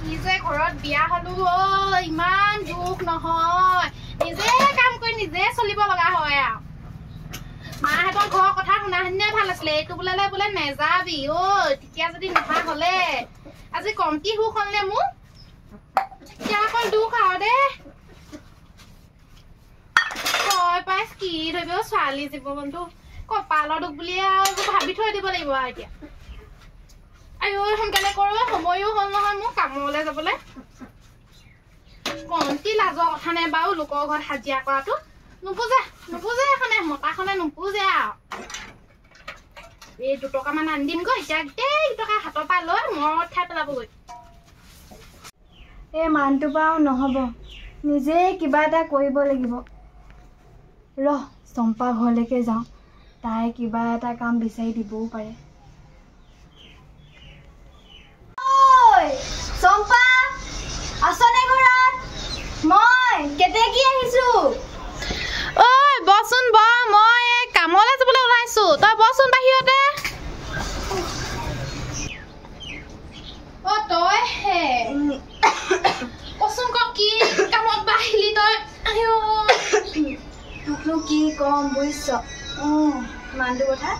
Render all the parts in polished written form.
নিজে ঘৰত বিয়া হলো ইমান দুখ নহয় নিজে কাম কৰি নিজে চলিব লগা হয় আৰু মাহঁতৰ ঘৰৰ কথা শুনা শুনিয়ে ভাল আছিলে এইটো বোলে নেযাবি তেতিয়া যদি নোহোৱা হলে আজি কমটি সুখ হলনে মোৰ এতিয়া অকল দুখ আৰু দে হয় পাইছ কি ধৰিব ছোৱালী জীৱনটো কপালৰ দুখ বুলিয়ে আৰু ভাবি থৈ দিব লাগিব আৰু এতিয়া আইও সোনকালে কৰো সময়ো হল নহয় মোৰ কামলৈ যাবলৈ কমটি লাজৰ কথা নাই বাৰু লোকৰ ঘৰত হাজিৰা কৰাটো নুপুজে এখনে মতাখনে নুপুজে আৰু এই 2 টকামান আনি দিম গৈ এতিয়া গোটেই 2 টকা হাতৰ পৰা লৈ মৰত খাই পেলাবগৈ এই মানটো পাও নহব নিজে কিবা এটা কৰিব লাগিব ৰহ চম্পা ঘৰলৈকে যাওঁ তাই কিবা এটা কাম বিচাৰি দিবও পাৰে চম্পা আছনে ঘৰত মই কেতেকি আহিছো ঐ বচোন ব মই কামলৈ যাবলৈ ওলাইছো তই বচোন বাহিৰতে তই হে কচোন ক কি কামত বাহিলি তই তোকনো কি কম বুজিছ মানটো কথা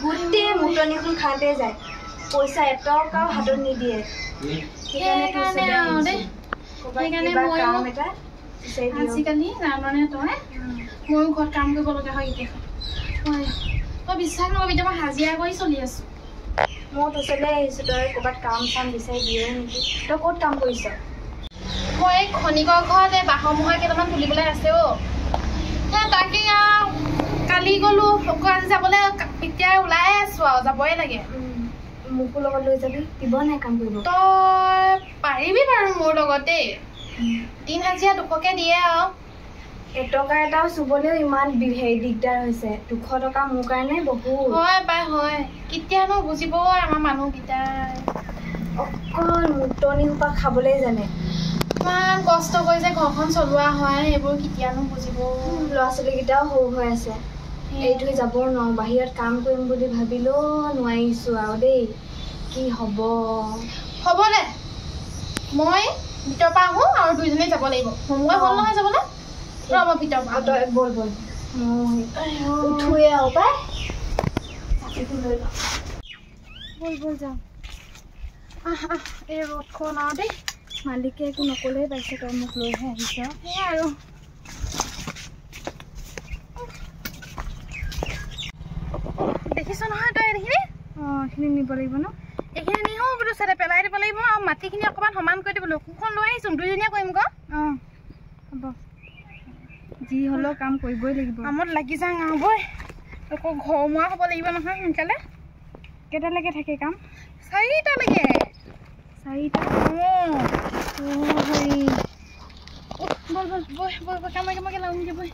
গোটেই মুটনিখন খাওঁতে যায় পইচা এটকাও হাতত নিদিয়ে আজিকালি জাননে তই ময়ো ঘৰত কাম কৰিব লগা হয় তই বিশ্বাস নকৰিবি মই হাজিৰা কৰি চলি আছো মই তোচলে আহিছো তই ক'ৰবাত কাম চাম বিচাৰি দিয়ে নেকি তই ক'ত কাম কৰিছ মই এই খনিকৰ ঘৰত এই বাঁহৰ মুঢ়া কেইটামান তুলিবলৈ আছে তাকে কালি গলো আজি যাবলৈ এতিয়া ওলাই আছো আৰু যাবই লাগে মোকো লগত লৈ যাবি দিব নাই কাম কৰিব তই পাৰিবি বাৰু মোৰ লগত দেই দিন হাজিৰা 200কে দিয়ে আৰু এটকা এটাও চুবলৈও ইমান দিগদাৰ হৈছে 200 টকা মোৰ কাৰণে বহুত হয় পাই হয় কেতিয়ানো বুজিব আমাৰ মানুহকেইটাই অকল মুটনি সোপা খাবলৈ জানে ইমান কষ্ট কৰি যে ঘৰখন চলোৱা হয় এইবোৰ কেতিয়ানো বুজিব ল'ৰা ছোৱালীকেইটাও সৰু হৈ আছে এইটো যাব নোৱাৰো বাহিৰত কাম কৰিম বুলি ভাবিলেও নোৱাৰিছো আৰু দেই কি হ'ব দে মই ভিতৰ পৰা আহোঁ আৰু দুইজনে যাব লাগিব সময় হ'ল নহয় যাবলৈ ৰ'ব ভিতৰ পৰা তই বল উঠোৱে আৰু পাই চাকিটো লৈ ল বল যাওঁ এই ৰ'দখন আৰু দেই মালিকে একো নকলেই পাইছে তই মোক লৈহে আহিছ সেয়াই আৰু দেখিছ নহয় তই এইখিনি এইখিনি নিব লাগিব ন এইখিনি নিও বোলো চাইডে পেলাই দিব লাগিব আৰু মাটিখিনি অকণমান সমান কৰি দিব লাগিব কোনখন লৈ আহিছোঁ দুইজনীয়ে কৰিম ক হ'ব যি হ'লেও কাম কৰিবই লাগিব কামত লাগি যাওঁ বৈ আকৌ ঘৰমুৱা হ'ব লাগিব নহয় সোনকালে কেইটালৈকে থাকে কাম 4টালৈকে 4টা বল কামকে লাগুগে বৈ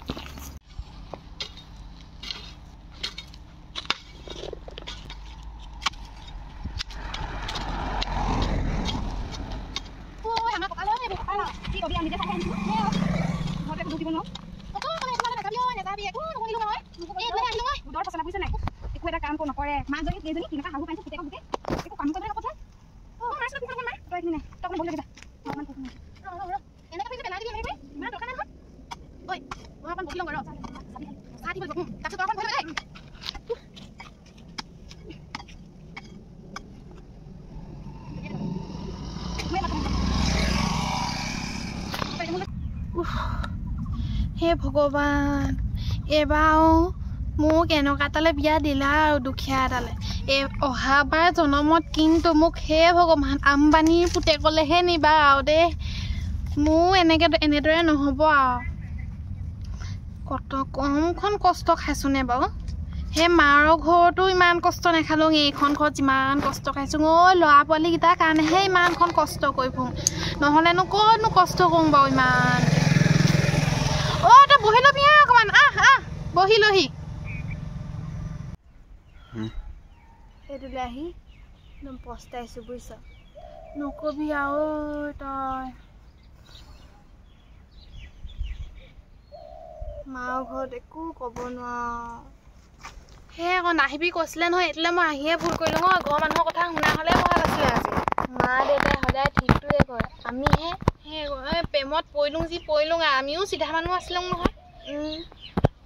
কাম নকৰে মাক যদি কেইজনী কেনেকুৱা শাহু পাইছে কেতিয়াবা গোটেই একো কাম কৰিব কথা হে ভগৱান এইবাৰ মোক এনেকুৱা এটালৈ বিয়া দিলা আৰু দুখীয়া এটালৈ অহাবাৰ জনমত কিন্তু মোক হে ভগৱান আম্বানীৰ পুতেকলৈহে নিবা আৰু দেই মোৰ এনেদৰে নহ'ব আৰু কমখন কষ্ট খাইছোনে বাৰু সেই মাৰ ঘৰতো ইমান কষ্ট নাখালোঁ এইখন ঘৰত যিমান কষ্ট খাইছোঁ ল'ৰা পোৱালীকেইটাৰ কাৰণেহে ইমানখন কষ্ট কৰি ফুৰোঁ নহ'লেনো ক'তনো কষ্ট কৰোঁ বাৰু ইমান তই বহি ল'বি অকণমান বহি লহি সেইটোলৈ আহি একদম পস্তাইছোঁ বুজিছ নকবি আৰু তই মাৰ ঘৰত একো ক'ব নোৱাৰো সেই আকৌ নাহিবি কৈছিলে নহয় এইটোলৈ মই আহিয়ে ভুল কৰিলোঁ ঘৰৰ মানুহৰ কথা শুনা হ'লে ভাল আছিলে আজি মা দেউতাই সদায় ঠিকটোৱে কয় আমিহে প্ৰেমত পৰিলোঁ যি পৰিলোঁ আমিও চিধা মানুহ আছিলোঁ নহয়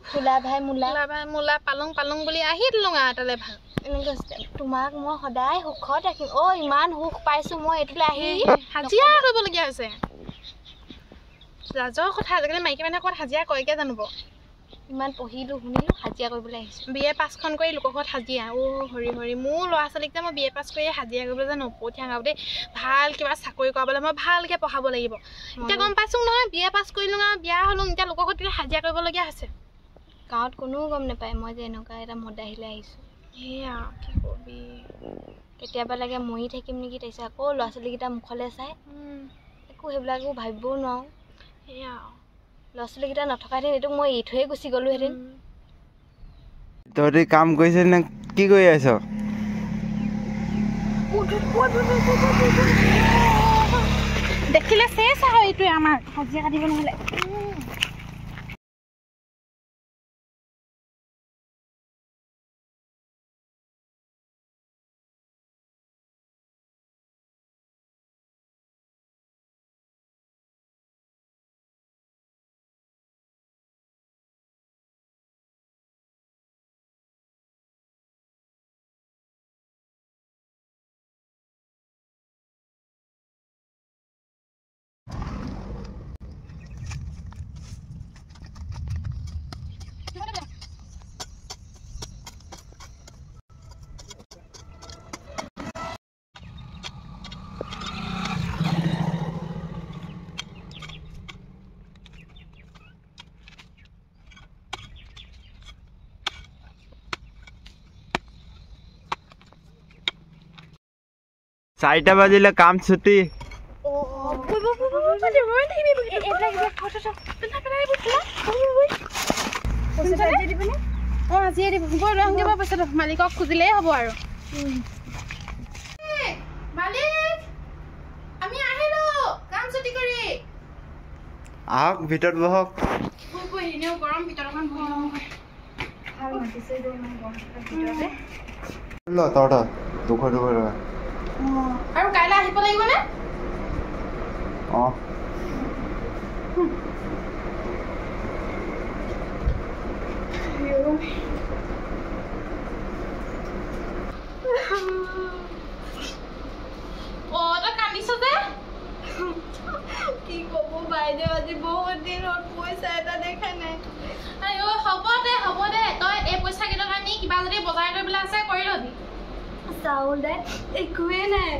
ফুলা ভাই মোলা মোলা পালং পালং বুলি আহি দিলোঁ তালৈ ভাল এনেকৈ তোমাক মই সদায় সুখত ৰাখিম ইমান সুখ পাইছোঁ মই এইটোলৈ আহি হাজিৰা কৰিবলগীয়া হৈছে লাজৰ কথা আজিকালি মাইকী মানুহে ক'ত হাজিৰা কৰেগৈ জানিব ইমান পঢ়িলোঁ শুনিলোঁ হাজিৰা কৰিবলৈ আহিছোঁ BA পাছ খন কৰি লোকৰ ঘৰত হাজিৰা হৰি হৰি মোৰ ল'ৰা ছোৱালীক যে মই BA পাছ কৰি হাজিৰা কৰিবলৈ যে নপঠিয়াওঁ দেই ভাল কিবা চাকৰি কৰাবলৈ মই ভালকৈ পঢ়াব লাগিব এতিয়া গম পাইছোঁ নহয় BA পাছ কৰিলোঁ বিয়া হ'লোঁ এতিয়া লোকৰ ঘৰত হাজিৰা কৰিবলগীয়া হৈছে গাঁৱত কোনেও গম নাপায় মই যে এনেকুৱা এটা মদাহিলৈ আহিছোঁ সেয়া কি কবি কেতিয়াবা লাগে মৰি থাকিম নেকি তাৰপিছত আকৌ ল'ৰা ছোৱালীকেইটা মুখলৈ চাই একো সেইবিলাক একো ভাবিবও নোৱাৰোঁ সেয়া ল'ৰা ছোৱালীকেইটা নথকাহেঁতেন এইটো মই এৰি থৈয়ে গুচি গ'লোহেঁতেন তহঁতি কাম কৰিছ নে কি কৰি আছ দেখিলে চেচ আৰু এইটোৱে আমাৰ হাজিৰা কাটিব নহ'লে চাৰিটা বাজিলে কাম ছুটি মালিকক খুজিলেই হ'ব আৰু মালিক আমি আহিলোঁ কাম ছুটি কৰি আহক ভিতৰত বহক এনেও গৰম ভিতৰত অকণ বহি লওঁ তহঁত দুশ টকা আৰু কাইলৈ আহিব লাগিবনে অঁ তই কান্দিছ যে কি ক'ব বাইদেউ আজি বহুত দিনত পইচা এটা দেখা নাই হ'ব দে তই এই পইচা কেইটকা আনি কিবা যদি বজাৰ কৰিবলৈ আছে কৰি ল'বি চাউল দে একোৱেই নাই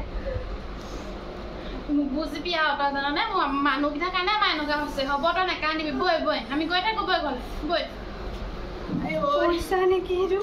বুজিবি আৰু তই জাননে মোৰ মানুহকেইটাৰ কাৰণে আমাৰ এনেকুৱা হৈছে হ'ব তই নেকান্দিবি বৈ আমি গৈ থাকোঁ বৈ গ'লে বৈ পইচা নেকি সেইটো